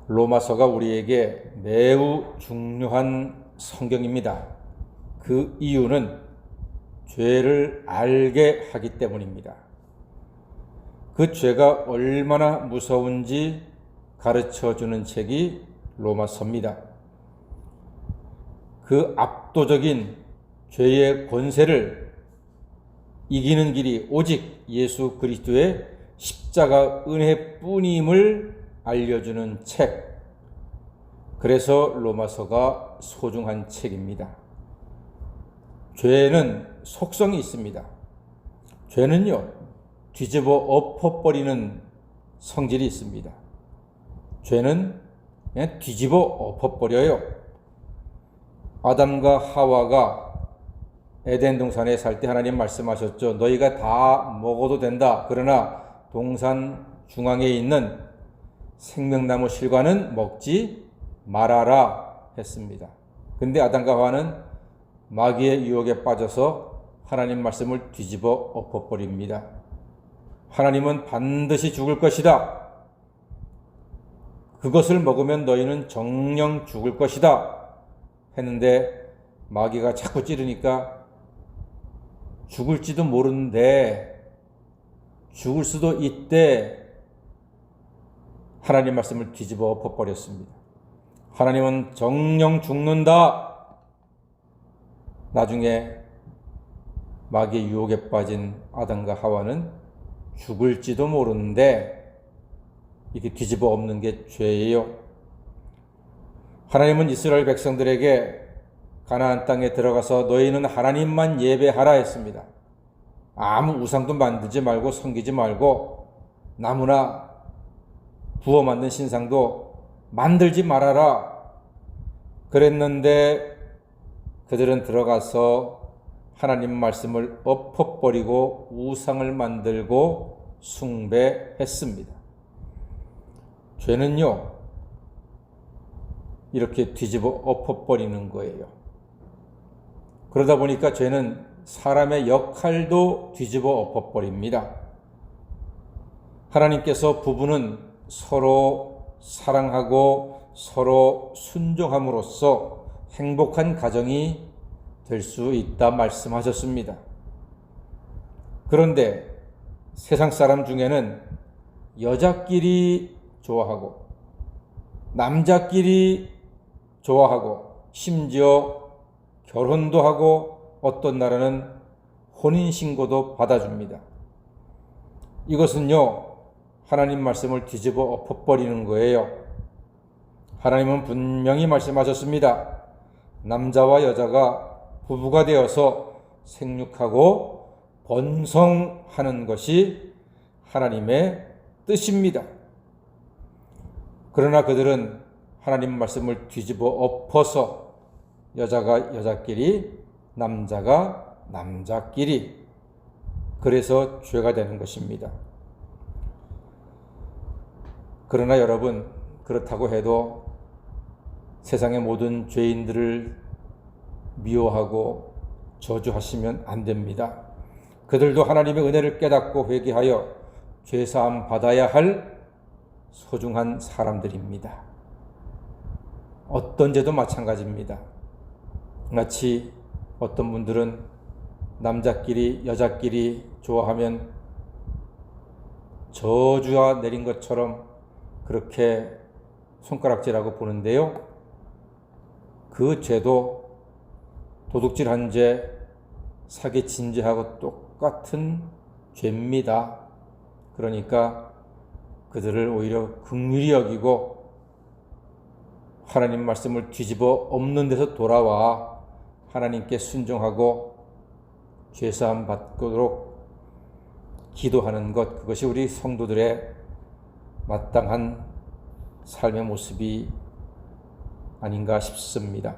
로마서가 우리에게 매우 중요한 성경입니다. 그 이유는 죄를 알게 하기 때문입니다. 그 죄가 얼마나 무서운지 가르쳐주는 책이 로마서입니다. 그 압도적인 죄의 권세를 이기는 길이 오직 예수 그리스도의 십자가 은혜뿐임을 알려주는 책. 그래서 로마서가 소중한 책입니다. 죄는 속성이 있습니다. 죄는요, 뒤집어 엎어버리는 성질이 있습니다. 죄는 그냥 뒤집어 엎어버려요. 아담과 하와가 에덴 동산에 살 때 하나님 말씀하셨죠. 너희가 다 먹어도 된다. 그러나 동산 중앙에 있는 생명나무 실과는 먹지 말아라 했습니다. 근데 아담과 하와는 마귀의 유혹에 빠져서 하나님 말씀을 뒤집어 엎어버립니다. 하나님은 반드시 죽을 것이다. 그것을 먹으면 너희는 정녕 죽을 것이다 했는데 마귀가 자꾸 찌르니까 죽을지도 모르는데 죽을 수도 있대 하나님 말씀을 뒤집어 엎어버렸습니다. 하나님은 정녕 죽는다. 나중에 마귀의 유혹에 빠진 아담과 하와는 죽을지도 모르는데 이렇게 뒤집어 엎는 게 죄예요. 하나님은 이스라엘 백성들에게 가나안 땅에 들어가서 너희는 하나님만 예배하라 했습니다. 아무 우상도 만들지 말고 섬기지 말고 나무나 부어 만든 신상도 만들지 말아라 그랬는데 그들은 들어가서 하나님 말씀을 엎어버리고 우상을 만들고 숭배했습니다. 죄는요, 이렇게 뒤집어 엎어버리는 거예요. 그러다 보니까 죄는 사람의 역할도 뒤집어 엎어버립니다. 하나님께서 부부는 서로 사랑하고 서로 순종함으로써 행복한 가정이 될 수 있다 말씀하셨습니다. 그런데 세상 사람 중에는 여자끼리 좋아하고 남자끼리 좋아하고 심지어 결혼도 하고 어떤 나라는 혼인신고도 받아줍니다. 이것은요, 하나님 말씀을 뒤집어 엎어버리는 거예요. 하나님은 분명히 말씀하셨습니다. 남자와 여자가 부부가 되어서 생육하고 번성하는 것이 하나님의 뜻입니다. 그러나 그들은 하나님 말씀을 뒤집어 엎어서 여자가 여자끼리, 남자가 남자끼리, 그래서 죄가 되는 것입니다. 그러나 여러분, 그렇다고 해도 세상의 모든 죄인들을 미워하고 저주하시면 안 됩니다. 그들도 하나님의 은혜를 깨닫고 회개하여 죄사함 받아야 할 소중한 사람들입니다. 어떤 죄도 마찬가지입니다. 마치 어떤 분들은 남자끼리 여자끼리 좋아하면 저주가 내린 것처럼 그렇게 손가락질하고 보는데요. 그 죄도 도둑질한 죄, 사기친 죄하고 똑같은 죄입니다. 그러니까 그들을 오히려 긍휼히 여기고 하나님 말씀을 뒤집어 엎는 데서 돌아와 하나님께 순종하고 죄사함 받도록 기도하는 것, 그것이 우리 성도들의 마땅한 삶의 모습이 아닌가 싶습니다.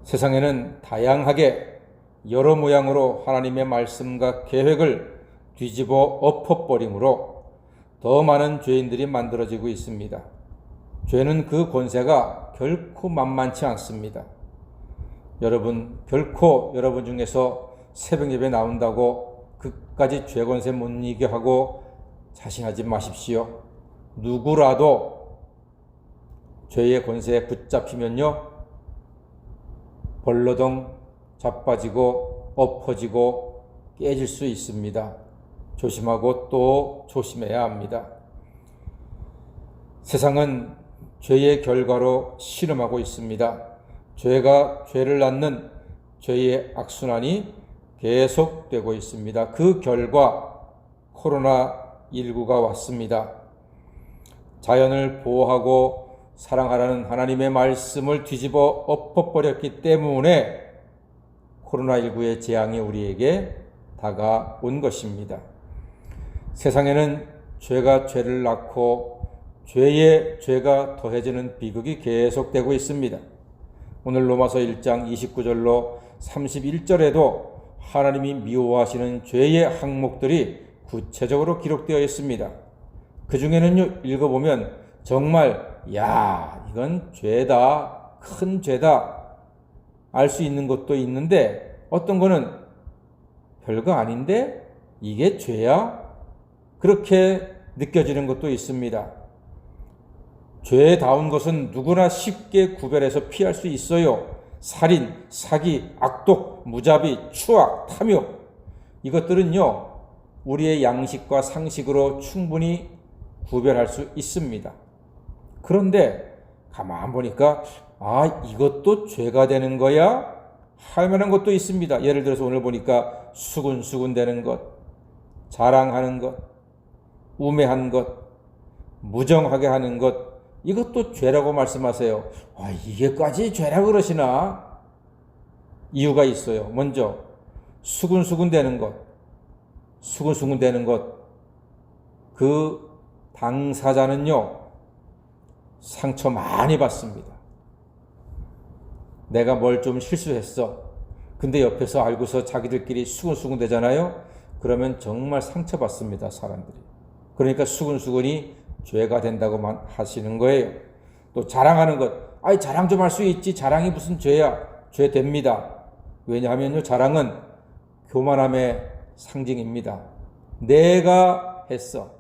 세상에는 다양하게 여러 모양으로 하나님의 말씀과 계획을 뒤집어 엎어버림으로 더 많은 죄인들이 만들어지고 있습니다. 죄는 그 권세가 결코 만만치 않습니다. 여러분, 결코 여러분 중에서 새벽 예배 나온다고 그까지 죄 권세 못 이겨 하고 자신하지 마십시오. 누구라도 죄의 권세에 붙잡히면요, 벌러덩 자빠지고 엎어지고 깨질 수 있습니다. 조심하고 또 조심해야 합니다. 세상은 죄의 결과로 씨름하고 있습니다. 죄가 죄를 낳는 죄의 악순환이 계속되고 있습니다. 그 결과 코로나19가 왔습니다. 자연을 보호하고 사랑하라는 하나님의 말씀을 뒤집어 엎어버렸기 때문에 코로나19의 재앙이 우리에게 다가온 것입니다. 세상에는 죄가 죄를 낳고 죄에 죄가 더해지는 비극이 계속되고 있습니다. 오늘 로마서 1장 29절로 31절에도 하나님이 미워하시는 죄의 항목들이 구체적으로 기록되어 있습니다. 그 중에는요, 읽어보면 정말 이건 죄다, 큰 죄다 알 수 있는 것도 있는데, 어떤 거는 별거 아닌데 이게 죄야? 그렇게 느껴지는 것도 있습니다. 죄다운 것은 누구나 쉽게 구별해서 피할 수 있어요. 살인, 사기, 악독, 무자비, 추악, 탐욕, 이것들은요, 우리의 양식과 상식으로 충분히 구별할 수 있습니다. 그런데 가만 보니까 이것도 죄가 되는 거야? 할 만한 것도 있습니다. 예를 들어서 오늘 보니까 수군수군 되는 것, 자랑하는 것, 우매한 것, 무정하게 하는 것, 이것도 죄라고 말씀하세요. 이게까지 죄라고 그러시나? 이유가 있어요. 먼저 수군수군 되는 것, 그 당사자는요, 상처 많이 받습니다. 내가 뭘 좀 실수했어. 근데 옆에서 알고서 자기들끼리 수군수군 되잖아요. 그러면 정말 상처받습니다, 사람들이. 그러니까 수군수군이 죄가 된다고만 하시는 거예요. 또 자랑하는 것. 자랑 좀 할 수 있지. 자랑이 무슨 죄야? 죄 됩니다. 왜냐하면요, 자랑은 교만함의 상징입니다. 내가 했어.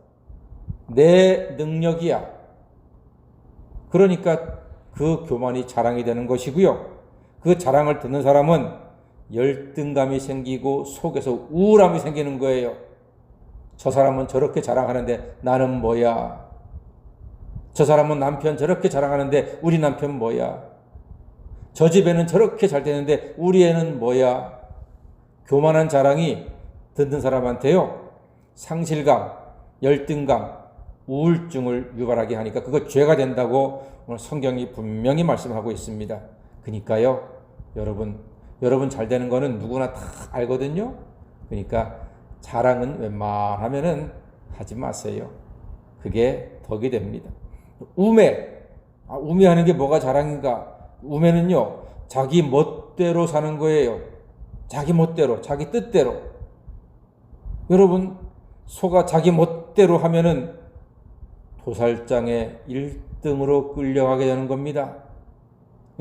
내 능력이야. 그러니까 그 교만이 자랑이 되는 것이고요. 그 자랑을 듣는 사람은 열등감이 생기고 속에서 우울함이 생기는 거예요. 저 사람은 저렇게 자랑하는데 나는 뭐야? 저 사람은 남편 저렇게 자랑하는데 우리 남편 뭐야? 저 집에는 저렇게 잘 되는데 우리 애는 뭐야? 교만한 자랑이 듣는 사람한테요, 상실감, 열등감, 우울증을 유발하게 하니까 그거 죄가 된다고 오늘 성경이 분명히 말씀하고 있습니다. 그러니까요, 여러분 잘 되는 거는 누구나 다 알거든요. 그러니까 자랑은 웬만하면은 하지 마세요. 그게 덕이 됩니다. 우매하는 게 뭐가 자랑인가? 우매는요, 자기 멋대로 사는 거예요. 자기 멋대로, 자기 뜻대로. 여러분, 소가 자기 멋대로 하면은 도살장에 1등으로 끌려가게 되는 겁니다.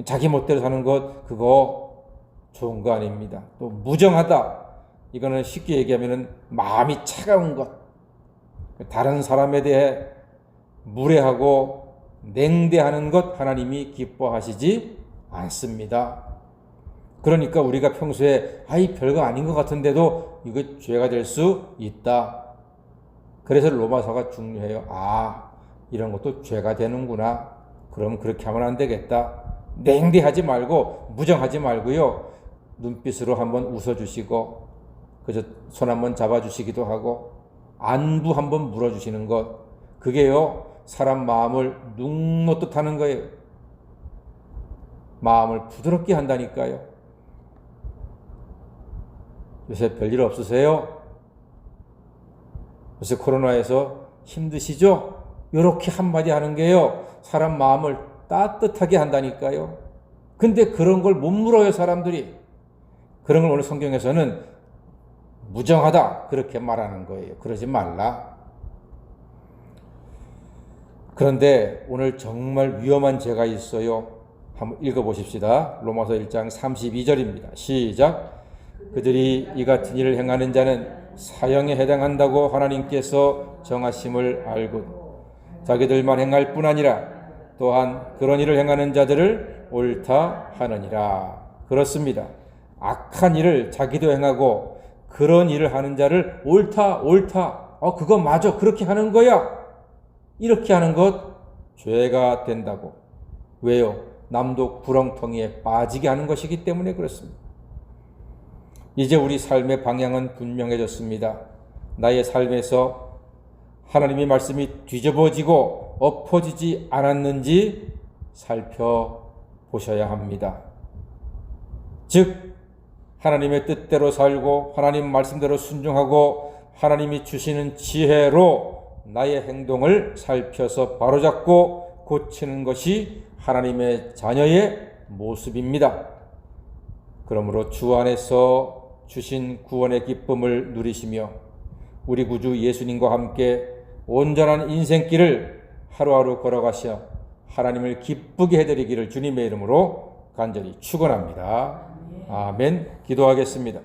자기 멋대로 사는 것, 그거 좋은 거 아닙니다. 또 무정하다. 이거는 쉽게 얘기하면은 마음이 차가운 것. 다른 사람에 대해 무례하고 냉대하는 것 하나님이 기뻐하시지 않습니다. 그러니까 우리가 평소에 별거 아닌 것 같은데도 이거 죄가 될 수 있다. 그래서 로마서가 중요해요. 이런 것도 죄가 되는구나. 그럼 그렇게 하면 안 되겠다. 냉대하지 말고 무정하지 말고요, 눈빛으로 한번 웃어주시고 그저 손 한번 잡아주시기도 하고 안부 한번 물어주시는 것, 그게요 사람 마음을 눅놓듯 하는 거예요. 마음을 부드럽게 한다니까요. 요새 별일 없으세요? 요새 코로나에서 힘드시죠? 이렇게 한마디 하는 게요, 사람 마음을 따뜻하게 한다니까요. 근데 그런 걸 못 물어요, 사람들이. 그런 걸 오늘 성경에서는 무정하다 그렇게 말하는 거예요. 그러지 말라. 그런데 오늘 정말 위험한 죄가 있어요. 한번 읽어보십시다. 로마서 1장 32절입니다. 시작. 그들이 이 같은 일을 행하는 자는 사형에 해당한다고 하나님께서 정하심을 알고 자기들만 행할 뿐 아니라 또한 그런 일을 행하는 자들을 옳다 하느니라. 그렇습니다. 악한 일을 자기도 행하고 그런 일을 하는 자를 옳다, 그거 맞아, 그렇게 하는 거야, 이렇게 하는 것 죄가 된다고. 왜요? 남도 구렁텅이에 빠지게 하는 것이기 때문에 그렇습니다. 이제 우리 삶의 방향은 분명해졌습니다. 나의 삶에서 하나님의 말씀이 뒤집어지고 엎어지지 않았는지 살펴보셔야 합니다. 즉 하나님의 뜻대로 살고 하나님 말씀대로 순종하고 하나님이 주시는 지혜로 나의 행동을 살펴서 바로잡고 고치는 것이 하나님의 자녀의 모습입니다. 그러므로 주 안에서 주신 구원의 기쁨을 누리시며 우리 구주 예수님과 함께 온전한 인생길을 하루하루 걸어가셔 하나님을 기쁘게 해드리기를 주님의 이름으로 간절히 축원합니다. 아멘. 기도하겠습니다.